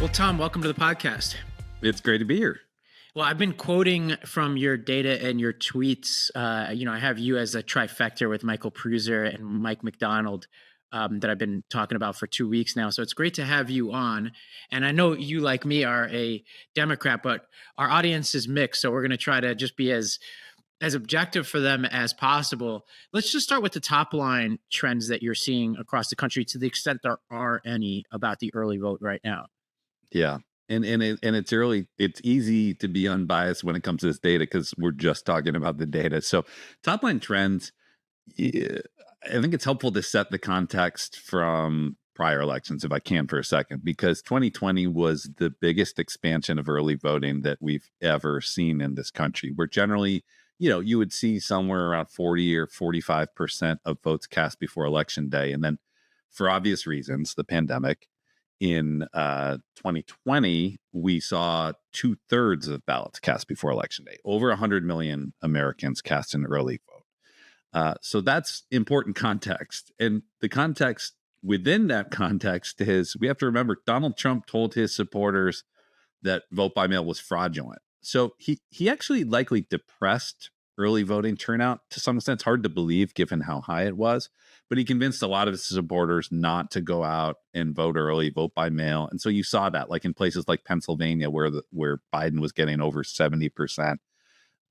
Well, Tom, welcome to the podcast. It's great to be here. Well, I've been quoting from your data and your tweets. I have you as a trifecta with Michael Pruser and Mike McDonald that I've been talking about for 2 weeks now. So it's great to have you on. And I know you, like me, are a Democrat, but our audience is mixed. So we're going to try to just be as objective for them as possible. Let's just start with the top line trends that you're seeing across the country, to the extent there are any, about the early vote right now. Yeah. And it's early. It's easy to be unbiased when it comes to this data because we're just talking about the data. So top line trends, I think it's helpful to set the context from prior elections, if I can, for a second, because 2020 was the biggest expansion of early voting that we've ever seen in this country. Where generally, you would see somewhere around 40 or 45% of votes cast before election day. And then for obvious reasons, the pandemic, in 2020, we saw 2/3 of ballots cast before election day. Over 100 million Americans cast an early vote. So that's important context. And the context within that context is, we have to remember, Donald Trump told his supporters that vote by mail was fraudulent. So he actually likely depressed early voting turnout to some extent. It's hard to believe given how high it was, but he convinced a lot of his supporters not to go out and vote early, vote by mail. And so you saw that, like in places like Pennsylvania, where Biden was getting over 70%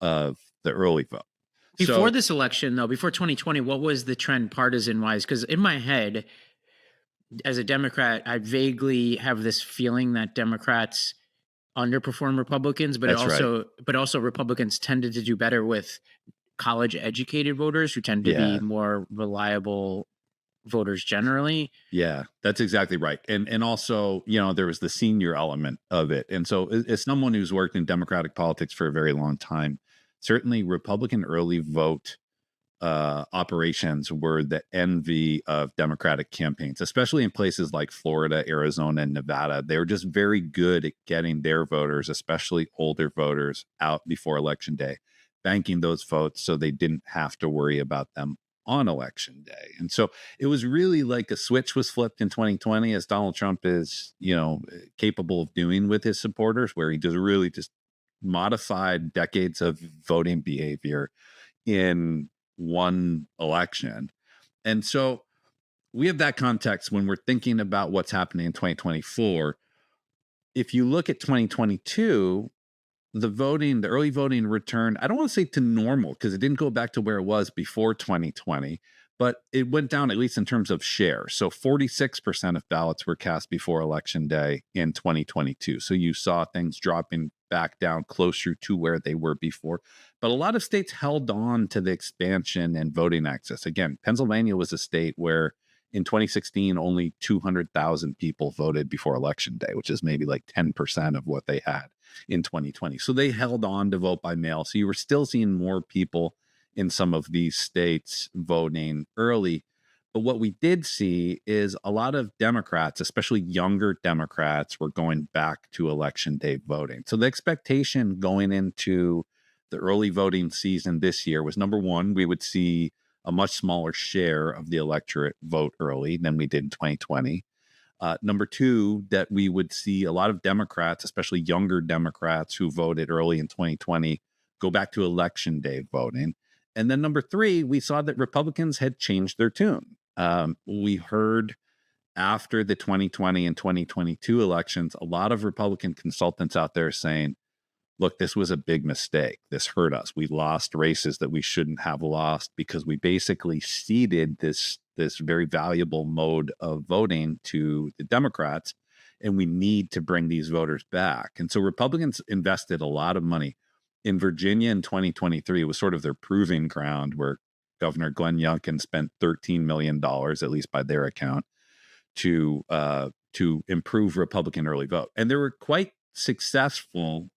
of the early vote. Before this election, though, before 2020, what was the trend partisan-wise? Because in my head, as a Democrat, I vaguely have this feeling that Democrats underperform Republicans, but also Republicans tended to do better with college-educated voters who tend to be more reliable voters generally. Yeah, that's exactly right. And also, there was the senior element of it. And so as someone who's worked in Democratic politics for a very long time, certainly Republican early vote operations were the envy of Democratic campaigns, especially in places like Florida, Arizona, and Nevada. They were just very good at getting their voters, especially older voters, out before election day, banking those votes so they didn't have to worry about them on election day. And so it was really like a switch was flipped in 2020, as Donald Trump is, capable of doing with his supporters, where he just modified decades of voting behavior in one election. And so we have that context when we're thinking about what's happening in 2024. If you look at 2022, the early voting returned, I don't want to say to normal, because it didn't go back to where it was before 2020, but it went down, at least in terms of share. So 46% of ballots were cast before election day in 2022. So you saw things dropping back down closer to where they were before. But a lot of states held on to the expansion and voting access. Again, Pennsylvania was a state where in 2016, only 200,000 people voted before election day, which is maybe like 10% of what they had in 2020. So they held on to vote by mail. So you were still seeing more people in some of these states voting early. But what we did see is a lot of Democrats, especially younger Democrats, were going back to election day voting. So the expectation going into the early voting season this year was, number one, we would see a much smaller share of the electorate vote early than we did in 2020. Number two, that we would see a lot of Democrats, especially younger Democrats who voted early in 2020, go back to election day voting. And then number three, we saw that Republicans had changed their tune. We heard after the 2020 and 2022 elections, a lot of Republican consultants out there saying, look, this was a big mistake. This hurt us. We lost races that we shouldn't have lost because we basically ceded this very valuable mode of voting to the Democrats, and we need to bring these voters back. And so Republicans invested a lot of money. In Virginia in 2023, it was sort of their proving ground, where Governor Glenn Youngkin spent $13 million, at least by their account, to improve Republican early vote. And they were quite successful,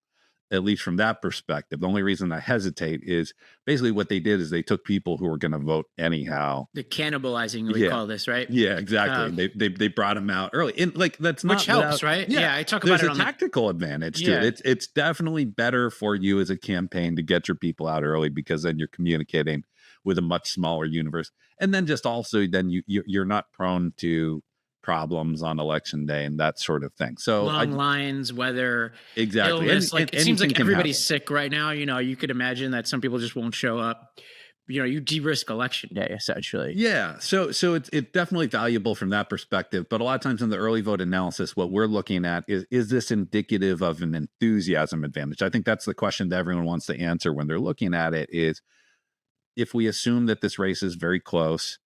at least from that perspective. The only reason I hesitate is basically what they did is they took people who were going to vote anyhow. The cannibalizing, we call this, right? Yeah, exactly. They brought them out early. And like, that's not, which helps, right? Yeah, I talk about it on a tactical advantage to it. It's definitely better for you as a campaign to get your people out early, because then you're communicating with a much smaller universe. And then just also then you're not prone to problems on election day and that sort of thing. So Long lines, weather, exactly, illness. Like it seems anything like can everybody's happen. sick right now. You could imagine that some people just won't show up. You de-risk election day essentially. Yeah, so it's definitely valuable from that perspective. But a lot of times in the early vote analysis, what we're looking at is this indicative of an enthusiasm advantage? I think that's the question that everyone wants to answer when they're looking at it. Is if we assume that this race is very close,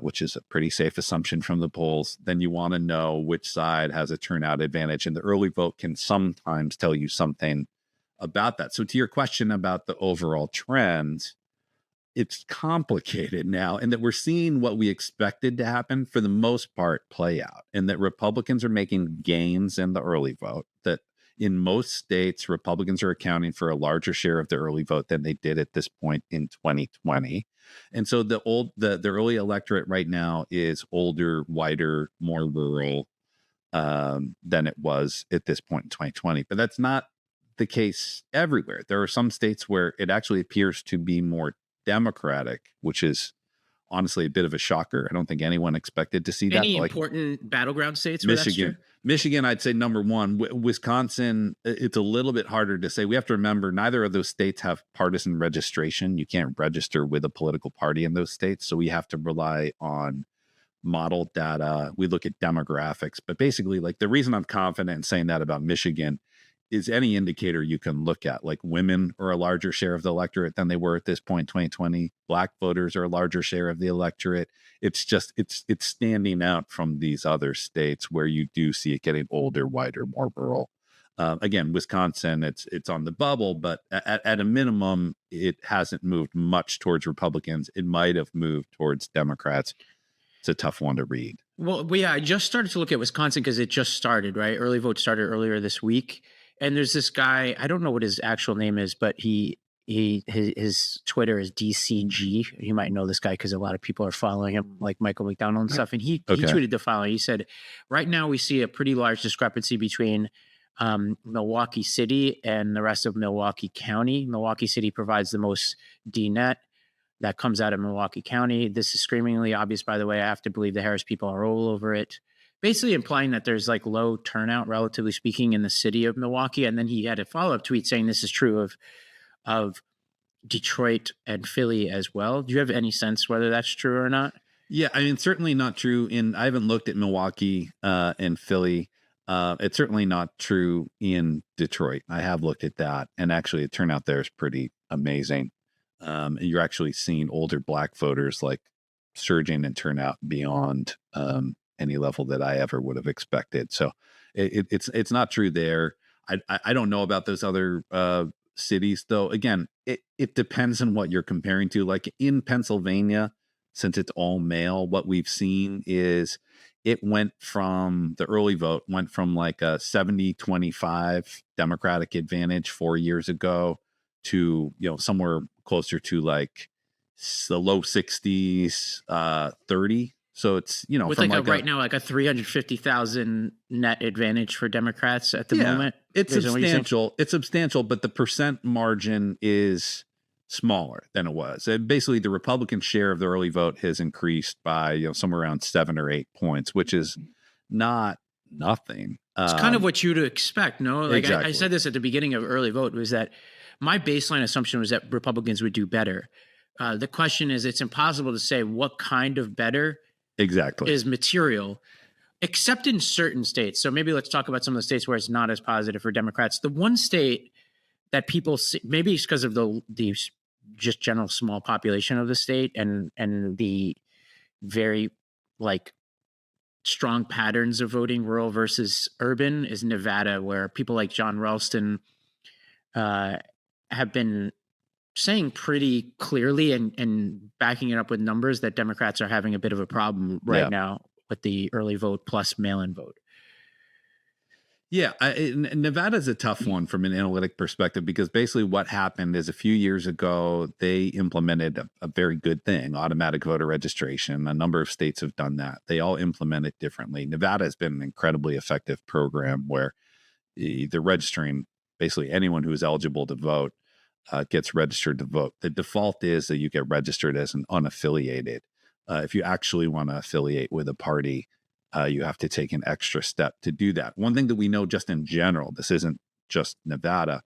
which is a pretty safe assumption from the polls, then you want to know which side has a turnout advantage. And the early vote can sometimes tell you something about that. So to your question about the overall trends, it's complicated now, and that we're seeing what we expected to happen for the most part play out, and that Republicans are making gains in the early vote, that in most states Republicans are accounting for a larger share of the early vote than they did at this point in 2020. And so the early electorate right now is older, whiter, more rural, than it was at this point in 2020. But that's not the case everywhere. There are some states where it actually appears to be more Democratic, which is honestly a bit of a shocker. I don't think anyone expected to see that. Any Like important battleground states where that's true? Michigan, I'd say number one. Wisconsin, it's a little bit harder to say. We have to remember neither of those states have partisan registration. You can't register with a political party in those states. So we have to rely on model data. We look at demographics. But basically, like the reason I'm confident in saying that about Michigan is any indicator you can look at. Like women are a larger share of the electorate than they were at this point in 2020. Black voters are a larger share of the electorate. It's just it's standing out from these other states where you do see it getting older, whiter, more rural. Again, Wisconsin, it's on the bubble, but at a minimum, it hasn't moved much towards Republicans. It might have moved towards Democrats. It's a tough one to read. Well, yeah, I just started to look at Wisconsin because it just started, right? Early vote started earlier this week. And there's this guy, I don't know what his actual name is, but his Twitter is DCG. You might know this guy because a lot of people are following him, like Michael McDonald and stuff. And he tweeted the following. He said, right now we see a pretty large discrepancy between Milwaukee City and the rest of Milwaukee County. Milwaukee City provides the most DNet that comes out of Milwaukee County. This is screamingly obvious, by the way. I have to believe the Harris people are all over it. Basically implying that there's like low turnout, relatively speaking, in the city of Milwaukee. And then he had a follow-up tweet saying this is true of Detroit and Philly as well. Do you have any sense whether that's true or not? Yeah, I mean, certainly not true. I haven't looked at Milwaukee and Philly. It's certainly not true in Detroit. I have looked at that, and actually the turnout there is pretty amazing. You're actually seeing older Black voters like surging in turnout beyond any level that I ever would have expected. So it's not true there. I don't know about those other cities though. Again, it depends on what you're comparing to. Like in Pennsylvania, since it's all male, what we've seen is it went from the early vote went from like a 70-25 Democratic advantage 4 years ago to, somewhere closer to like the low 60s, 30. So it's, with from like right now, like a 350,000 net advantage for Democrats at the moment. It's substantial. It's substantial, but the percent margin is smaller than it was. And basically, the Republican share of the early vote has increased by somewhere around 7 or 8 points, which is not nothing. It's kind of what you'd expect, no? Like exactly. I said this at the beginning of early vote was that my baseline assumption was that Republicans would do better. The question is, it's impossible to say what kind of better is material, except in certain states. So maybe let's talk about some of the states where it's not as positive for Democrats. The one state that people see, maybe it's because of the just general small population of the state and the very like strong patterns of voting rural versus urban, is Nevada, where people like John Ralston have been saying pretty clearly and backing it up with numbers that Democrats are having a bit of a problem right now with the early vote plus mail-in vote. Yeah, Nevada's a tough one from an analytic perspective because basically what happened is a few years ago, they implemented a very good thing, automatic voter registration. A number of states have done that. They all implement it differently. Nevada has been an incredibly effective program where they're registering basically anyone who is eligible to vote gets registered to vote. The default is that you get registered as an unaffiliated. If you actually want to affiliate with a party, you have to take an extra step to do that. One thing that we know just in general, this isn't just Nevada,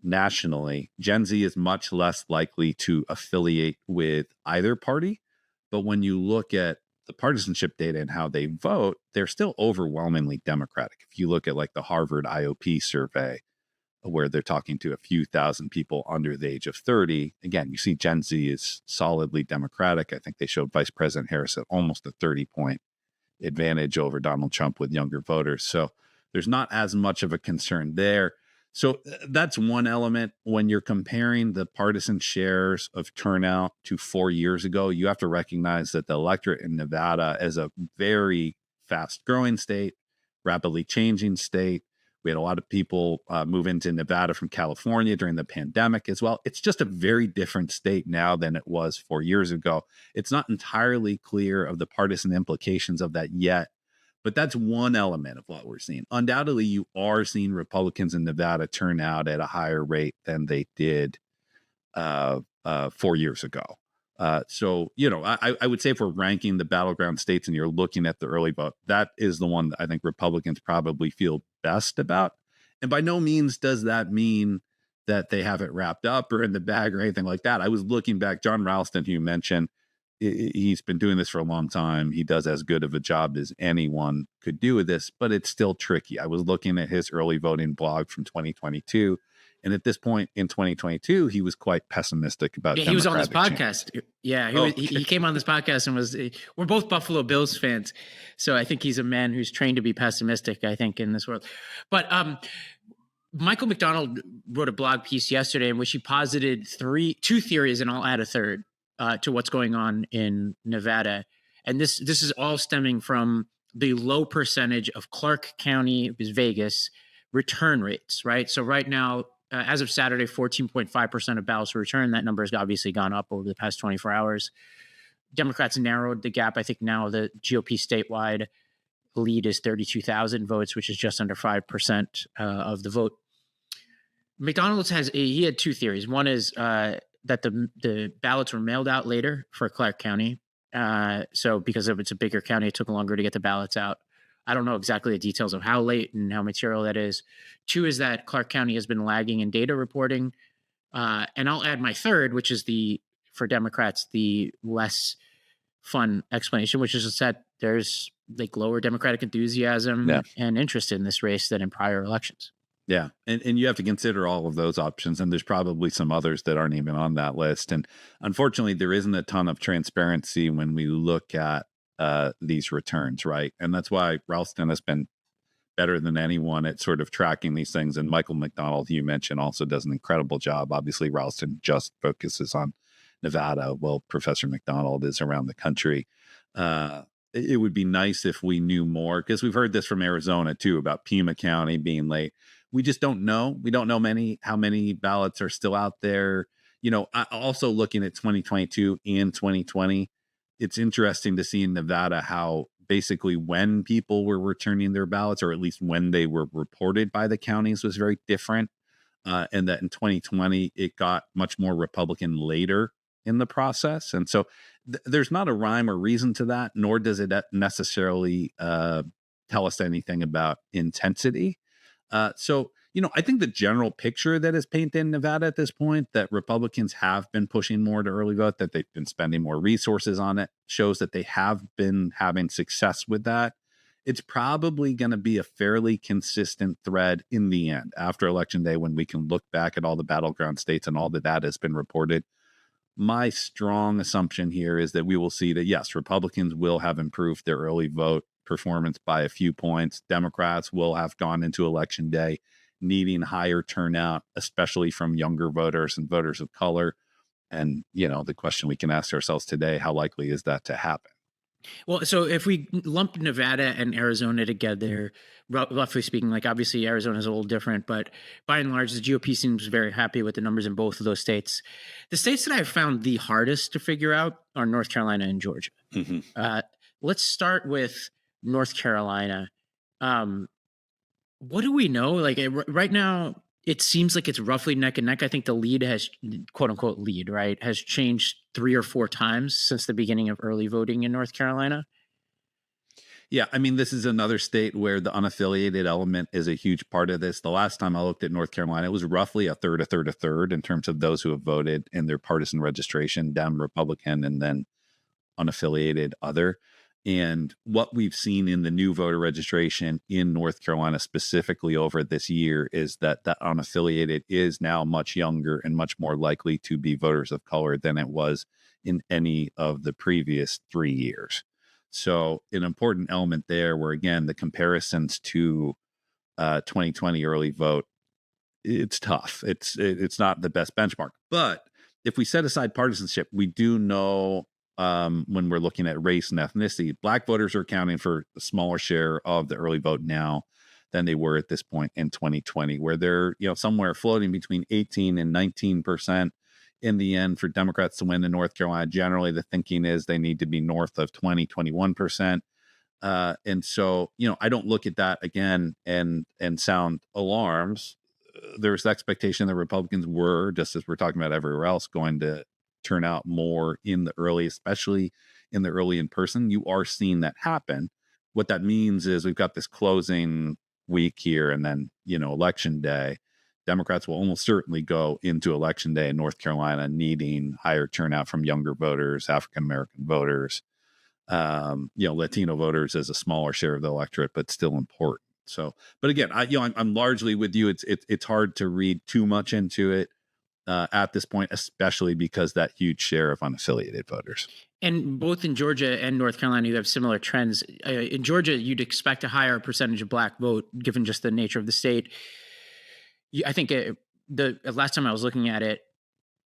nationally, Gen Z is much less likely to affiliate with either party. But when you look at the partisanship data and how they vote, they're still overwhelmingly Democratic. If you look at like the Harvard IOP survey, where they're talking to a few thousand people under the age of 30, again, you see Gen Z is solidly Democratic. I think they showed Vice President Harris at almost a 30-point advantage over Donald Trump with younger voters. So there's not as much of a concern there. So that's one element. When you're comparing the partisan shares of turnout to 4 years ago, you have to recognize that the electorate in Nevada is a very fast growing state, rapidly changing state. We had a lot of people move into Nevada from California during the pandemic as well. It's just a very different state now than it was 4 years ago. It's not entirely clear of the partisan implications of that yet, but that's one element of what we're seeing. Undoubtedly, you are seeing Republicans in Nevada turn out at a higher rate than they did 4 years ago. So, I would say if we're ranking the battleground states and you're looking at the early vote, that is the one that I think Republicans probably feel best about. And by no means does that mean that they have it wrapped up or in the bag or anything like that. I was looking back, John Ralston, who you mentioned, he's been doing this for a long time. He does as good of a job as anyone could do with this, but it's still tricky. I was looking at his early voting blog from 2022. And at this point in 2022, he was quite pessimistic about Yeah, he was on this Democratic podcast. change. Yeah, he came on this podcast and was. We're both Buffalo Bills fans, so I think he's a man who's trained to be pessimistic. I think in this world, but Michael McDonald wrote a blog piece yesterday in which he posited two theories, and I'll add a third to what's going on in Nevada. And this is all stemming from the low percentage of Clark County, it was Vegas, return rates, right? So right now, as of Saturday, 14.5% of ballots were returned. That number has obviously gone up over the past 24 hours. Democrats narrowed the gap. I think now the GOP statewide lead is 32,000 votes, which is just under 5% of the vote. McDonald's he had two theories. One is that the ballots were mailed out later for Clark County. So because it's a bigger county, it took longer to get the ballots out. I don't know exactly the details of how late and how material that is. Two is that Clark County has been lagging in data reporting. And I'll add my third, which is for Democrats, the less fun explanation, which is that there's like lower Democratic enthusiasm and interest in this race than in prior elections. Yeah. And you have to consider all of those options. And there's probably some others that aren't even on that list. And unfortunately, there isn't a ton of transparency when we look at these returns, right? And that's why Ralston has been better than anyone at sort of tracking these things. And Michael McDonald, who you mentioned, also does an incredible job. Obviously, Ralston just focuses on Nevada, while Professor McDonald is around the country. It would be nice if we knew more, because we've heard this from Arizona too about Pima County being late. We just don't know. We don't know how many ballots are still out there. Also looking at 2022 and 2020, it's interesting to see in Nevada how basically when people were returning their ballots, or at least when they were reported by the counties, was very different. And that in 2020, it got much more Republican later in the process. And so there's not a rhyme or reason to that, nor does it necessarily tell us anything about intensity. So, I think the general picture that is painted in Nevada at this point, that Republicans have been pushing more to early vote, that they've been spending more resources on it, shows that they have been having success with that. It's probably going to be a fairly consistent thread in the end after Election Day, when we can look back at all the battleground states and all the data has been reported. My strong assumption here is that we will see that, yes, Republicans will have improved their early vote performance by a few points. Democrats will have gone into Election Day needing higher turnout, especially from younger voters and voters of color. And, the question we can ask ourselves today, how likely is that to happen? Well, so if we lump Nevada and Arizona together, roughly speaking, like obviously Arizona is a little different, but by and large, the GOP seems very happy with the numbers in both of those states. The states that I've found the hardest to figure out are North Carolina and Georgia. Mm-hmm. Let's start with North Carolina. What do we know? Like right now, it seems like it's roughly neck and neck. I think the lead has, quote unquote, lead, right, has changed 3 or 4 times since the beginning of early voting in North Carolina. Yeah, I mean, this is another state where the unaffiliated element is a huge part of this. The last time I looked at North Carolina, it was roughly a third, a third, a third in terms of those who have voted in their partisan registration, down Republican and then unaffiliated other. And what we've seen in the new voter registration in North Carolina specifically over this year is that that unaffiliated is now much younger and much more likely to be voters of color than it was in any of the previous 3 years. So an important element there where again the comparisons to 2020 early vote, it's tough. It's not the best benchmark. But if we set aside partisanship, we do know when we're looking at race and ethnicity, Black voters are accounting for a smaller share of the early vote now than they were at this point in 2020, where they're somewhere floating between 18 and 19% in the end for Democrats to win in North Carolina. Generally, the thinking is they need to be north of 20, 21%. And so, I don't look at that again and sound alarms. There's the expectation that Republicans were, just as we're talking about everywhere else, going to turn out more in the early, especially in the early in person. You are seeing that happen. What that means is we've got this closing week here and then, election day. Democrats will almost certainly go into election day in North Carolina needing higher turnout from younger voters, African American voters, Latino voters as a smaller share of the electorate, but still important. So, but again, I'm largely with you. It's hard to read too much into it at this point, especially because that huge share of unaffiliated voters. And both in Georgia and North Carolina, you have similar trends. In Georgia, you'd expect a higher percentage of Black vote, given just the nature of the state. I think the last time I was looking at it,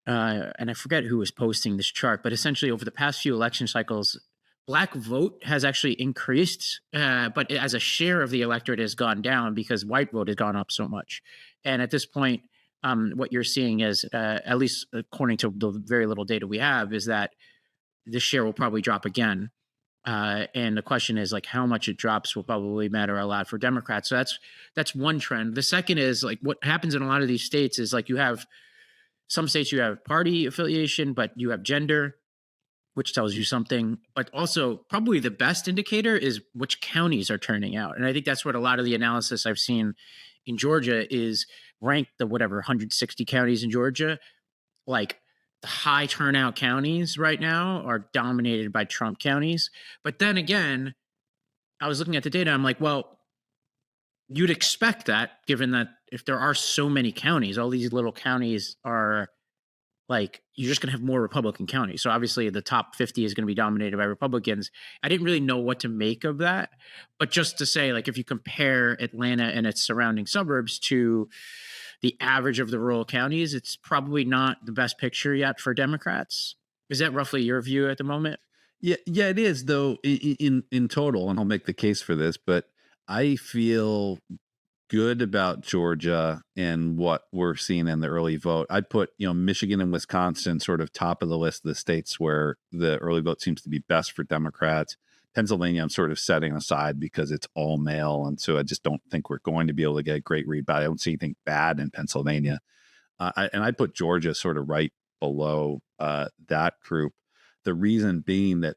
and I forget who was posting this chart, but essentially over the past few election cycles, Black vote has actually increased, but as a share of the electorate has gone down because white vote has gone up so much. And at this point, what you're seeing is, at least according to the very little data we have, is that the share will probably drop again. And the question is like how much it drops will probably matter a lot for Democrats. So that's one trend. The second is like what happens in a lot of these states is like you have some states you have party affiliation, but you have gender, which tells you something. But also probably the best indicator is which counties are turning out. And I think that's what a lot of the analysis I've seen in Georgia is rank the whatever 160 counties in Georgia, like the high turnout counties right now are dominated by Trump counties. But then again, I was looking at the data. I'm like, well, you'd expect that given that if there are so many counties, all these little counties are like, you're just going to have more Republican counties. So obviously the top 50 is going to be dominated by Republicans. I didn't really know what to make of that. But just to say, like, if you compare Atlanta and its surrounding suburbs to the average of the rural counties, it's probably not the best picture yet for Democrats. Is that roughly your view at the moment? Yeah, it is though in total, and I'll make the case for this, but I feel good about Georgia and what we're seeing in the early vote. I'd put, Michigan and Wisconsin sort of top of the list of the states where the early vote seems to be best for Democrats. Pennsylvania, I'm sort of setting aside because it's all male. And so I just don't think we're going to be able to get a great read, but I don't see anything bad in Pennsylvania. I'd put Georgia sort of right below that group. The reason being that,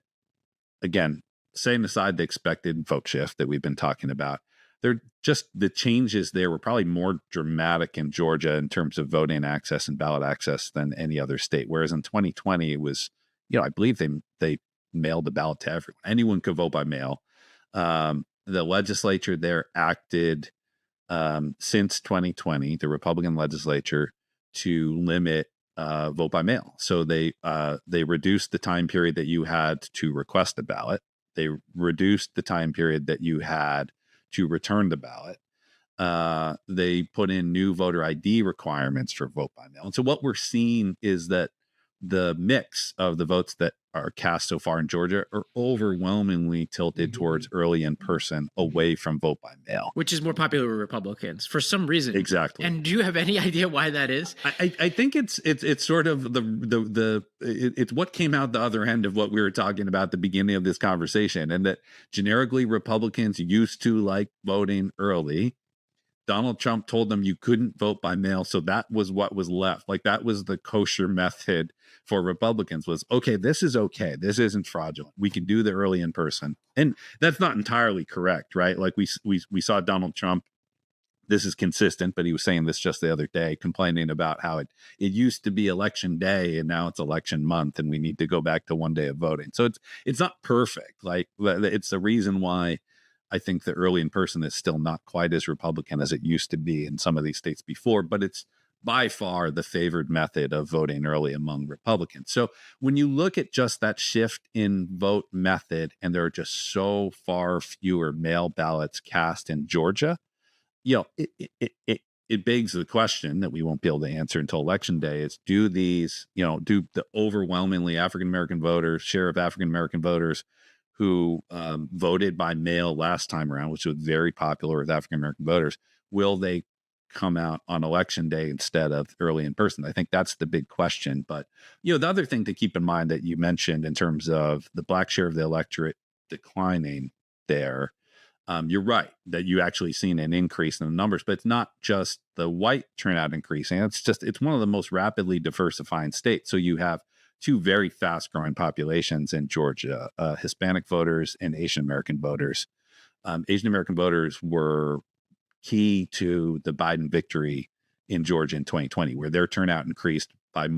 again, setting aside the expected vote shift that we've been talking about, they're just the changes there were probably more dramatic in Georgia in terms of voting access and ballot access than any other state. Whereas in 2020, it was, I believe they mailed the ballot to everyone. Anyone could vote by mail. The legislature there acted since 2020, the Republican legislature, to limit vote by mail. So they reduced the time period that you had to request a ballot. They reduced the time period that you had to return the ballot. They put in new voter ID requirements for vote by mail. And so what we're seeing is that the mix of the votes that are cast so far in Georgia are overwhelmingly tilted towards early in person, away from vote by mail, which is more popular with Republicans for some reason. Exactly. And do you have any idea why that is? I think it's sort of it's what came out the other end of what we were talking about at the beginning of this conversation, and that generically Republicans used to like voting early. Donald Trump told them you couldn't vote by mail, so that was what was left. Like that was the kosher method for Republicans was, okay, this is okay. This isn't fraudulent. We can do the early in person. And that's not entirely correct, right? Like we saw Donald Trump, this is consistent, but he was saying this just the other day, complaining about how it used to be election day and now it's election month and we need to go back to one day of voting. So it's not perfect. Like it's the reason why I think the early in person is still not quite as Republican as it used to be in some of these states before, but it's by far the favored method of voting early among Republicans. So when you look at just that shift in vote method, and there are just so far fewer mail ballots cast in Georgia, it begs the question that we won't be able to answer until election day is, do these, do the overwhelmingly African American voters, share of African American voters who voted by mail last time around, which was very popular with African American voters, will they come out on election day instead of early in person? I think that's the big question. But, the other thing to keep in mind that you mentioned in terms of the black share of the electorate declining there, you're right that you actually seen an increase in the numbers, but it's not just the white turnout increasing. It's one of the most rapidly diversifying states. So you have two very fast growing populations in Georgia, Hispanic voters and Asian American voters. Asian American voters were key to the Biden victory in Georgia in 2020, where their turnout increased by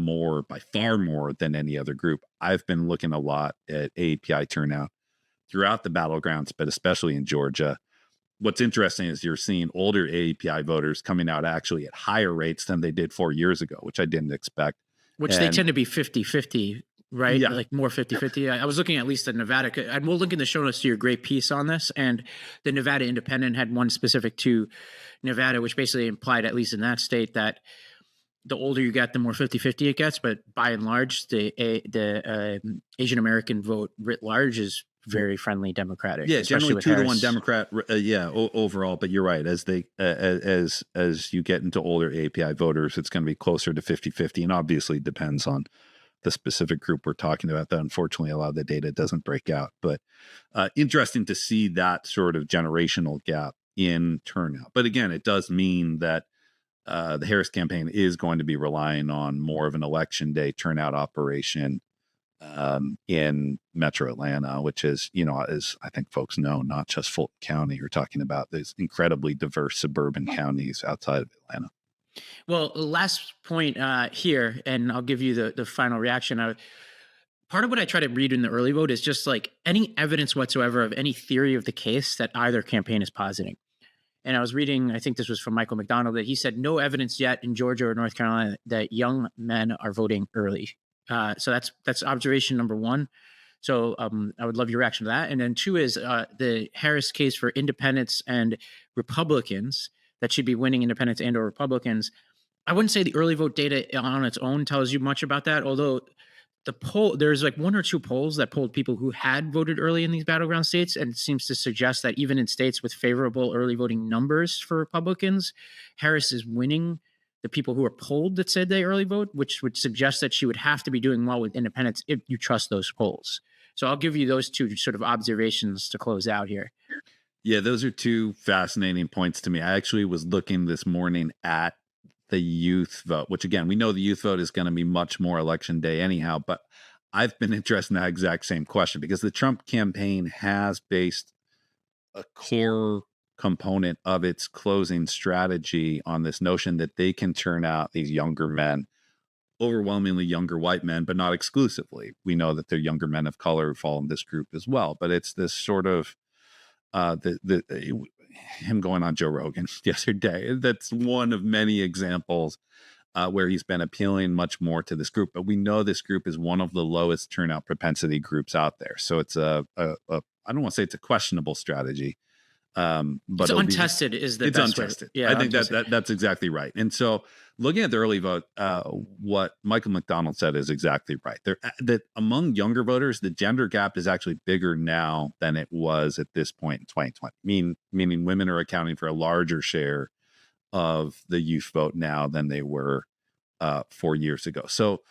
far more than any other group. I've been looking a lot at AAPI turnout throughout the battlegrounds, but especially in Georgia. What's interesting is you're seeing older AAPI voters coming out actually at higher rates than they did 4 years ago, which I didn't expect. Which they And tend to be 50-50, right? yeah, Like more 50-50. I was looking at least at Nevada, and we'll link in the show notes to your great piece on this. And the Nevada Independent had one specific to Nevada, which basically implied, at least in that state, that the older you get, the more 50-50 it gets. But by and large, the Asian American vote writ large is very friendly Democratic, yeah, especially generally with 2 to 1 Harris. Democrat. Overall, but you're right. As they as you get into older API voters, it's going to be closer to 50-50, and obviously depends on the specific group we're talking about. That unfortunately a lot of the data doesn't break out, but interesting to see that sort of generational gap in turnout. But again, it does mean that the Harris campaign is going to be relying on more of an election day turnout operation in Metro Atlanta, which is, as I think folks know, not just Fulton County. You're talking about these incredibly diverse suburban counties outside of Atlanta. Well, last point here, and I'll give you the final reaction. Part of what I try to read in the early vote is just like any evidence whatsoever of any theory of the case that either campaign is positing. And I was reading, I think this was from Michael McDonald, that he said no evidence yet in Georgia or North Carolina that young men are voting early. So that's observation number one. So I would love your reaction to that. And then two is the Harris case for independents and Republicans that should be winning independents and or Republicans. I wouldn't say the early vote data on its own tells you much about that, although there's like one or two polls that polled people who had voted early in these battleground states, and it seems to suggest that even in states with favorable early voting numbers for Republicans, Harris is winning the people who are polled that said they early vote, which would suggest that she would have to be doing well with independents if you trust those polls. So I'll give you those two sort of observations to close out here. Yeah, those are two fascinating points to me. I actually was looking this morning at the youth vote, which again, we know the youth vote is going to be much more election day anyhow, but I've been interested in that exact same question because the Trump campaign has based a core component of its closing strategy on this notion that they can turn out these younger men, overwhelmingly younger white men, but not exclusively. We know that they're younger men of color who fall in this group as well, but it's this sort of him going on Joe Rogan the other day. That's one of many examples where he's been appealing much more to this group. But we know this group is one of the lowest turnout propensity groups out there. So it's I don't want to say it's a questionable strategy, but it's untested is the it's best untested. way. Yeah, I think that's exactly right. And so looking at the early vote, what Michael McDonald said is exactly right. That among younger voters, the gender gap is actually bigger now than it was at this point in 2020. Meaning women are accounting for a larger share of the youth vote now than they were 4 years ago. So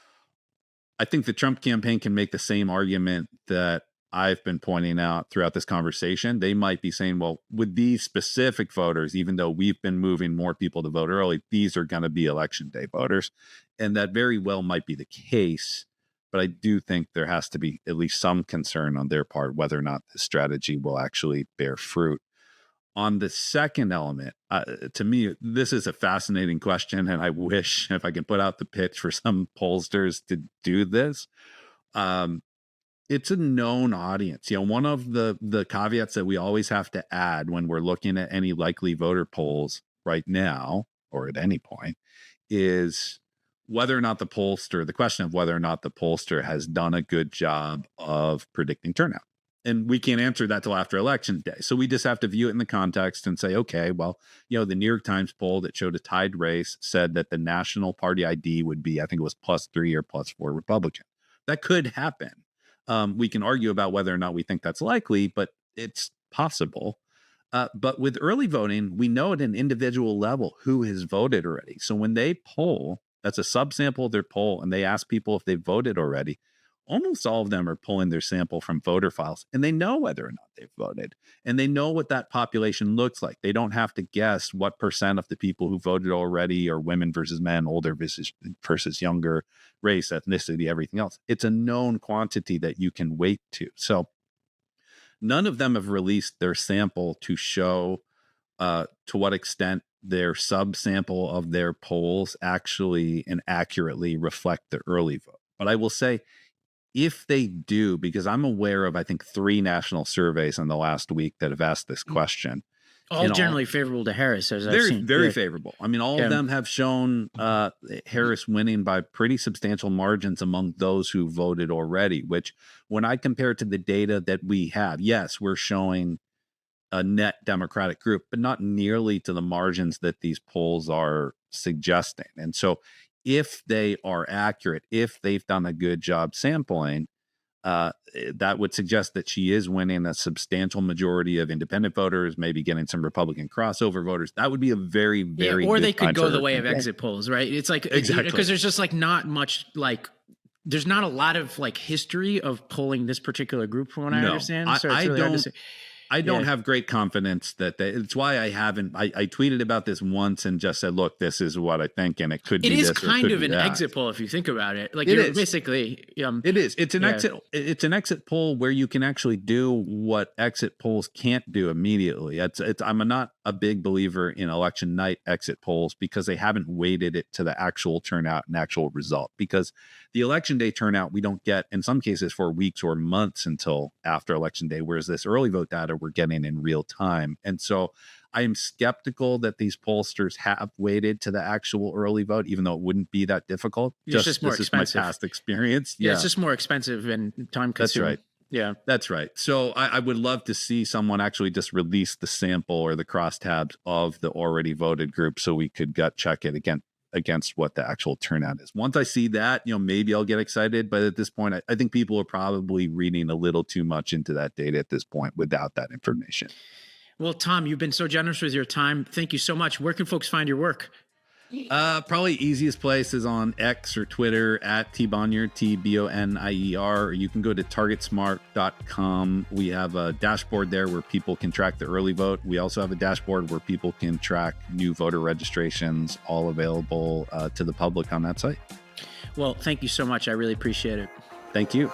I think the Trump campaign can make the same argument that I've been pointing out throughout this conversation, they might be saying, well, with these specific voters, even though we've been moving more people to vote early, these are going to be election day voters. And that very well might be the case. But I do think there has to be at least some concern on their part whether or not this strategy will actually bear fruit. On the second element, to me, this is a fascinating question. And I wish if I can put out the pitch for some pollsters to do this. It's a known audience. One of the caveats that we always have to add when we're looking at any likely voter polls right now or at any point is whether or not the question of whether or not the pollster has done a good job of predicting turnout. And we can't answer that till after election day. So we just have to view it in the context and say, okay, well, the New York Times poll that showed a tied race said that the national party ID would be, I think it was +3 or +4 Republican. That could happen. We can argue about whether or not we think that's likely, but it's possible. But with early voting, we know at an individual level who has voted already. So when they poll, that's a subsample of their poll, and they ask people if they've voted already. Almost all of them are pulling their sample from voter files, and they know whether or not they've voted, and they know what that population looks like. They don't have to guess what percent of the people who voted already are women versus men, older versus younger, race, ethnicity, everything else. It's a known quantity that you can weight to. So none of them have released their sample to show to what extent their subsample of their polls actually and accurately reflect the early vote. But I will say, if they do, because I'm aware of, I think, 3 national surveys in the last week that have asked this question. All generally favorable to Harris, as I've seen. Very favorable. I mean, all of them have shown Harris winning by pretty substantial margins among those who voted already, which when I compare it to the data that we have, yes, we're showing a net Democratic group, but not nearly to the margins that these polls are suggesting. And so if they are accurate, if they've done a good job sampling, that would suggest that she is winning a substantial majority of independent voters, maybe getting some Republican crossover voters. That would be a very, very or good they could go the way of campaign. exit polls, right? It's like Exactly, because there's just like not much like there's not a lot of like history of polling this particular group from what I understand. So it's really hard to say. I don't have great confidence that it's why I haven't. I tweeted about this once and just said, "Look, this is what I think, and it could be." It is this kind of an that. exit poll if you think about it. Like it is basically, it is. It's an exit. It's an exit poll where you can actually do what exit polls can't do immediately. I'm not a big believer in election night exit polls because they haven't weighted it to the actual turnout and actual result. Because the election day turnout we don't get in some cases for weeks or months until after election day, whereas this early vote data we're getting in real time. And so I am skeptical that these pollsters have weighted to the actual early vote, even though it wouldn't be that difficult. It's just more expensive. This is my past experience. Yeah, it's just more expensive and time consuming. That's right. Yeah, that's right. So I would love to see someone actually just release the sample or the crosstabs of the already voted group so we could gut check it against what the actual turnout is. Once I see that, maybe I'll get excited. But at this point, I think people are probably reading a little too much into that data at this point without that information. Well, Tom, you've been so generous with your time. Thank you so much. Where can folks find your work? Probably easiest place is on X or Twitter at TBonier, TBONIER, or you can go to targetsmart.com. We have a dashboard there where people can track the early vote. We also have a dashboard where people can track new voter registrations, all available to the public on that site. Well, thank you so much. I really appreciate it. Thank you.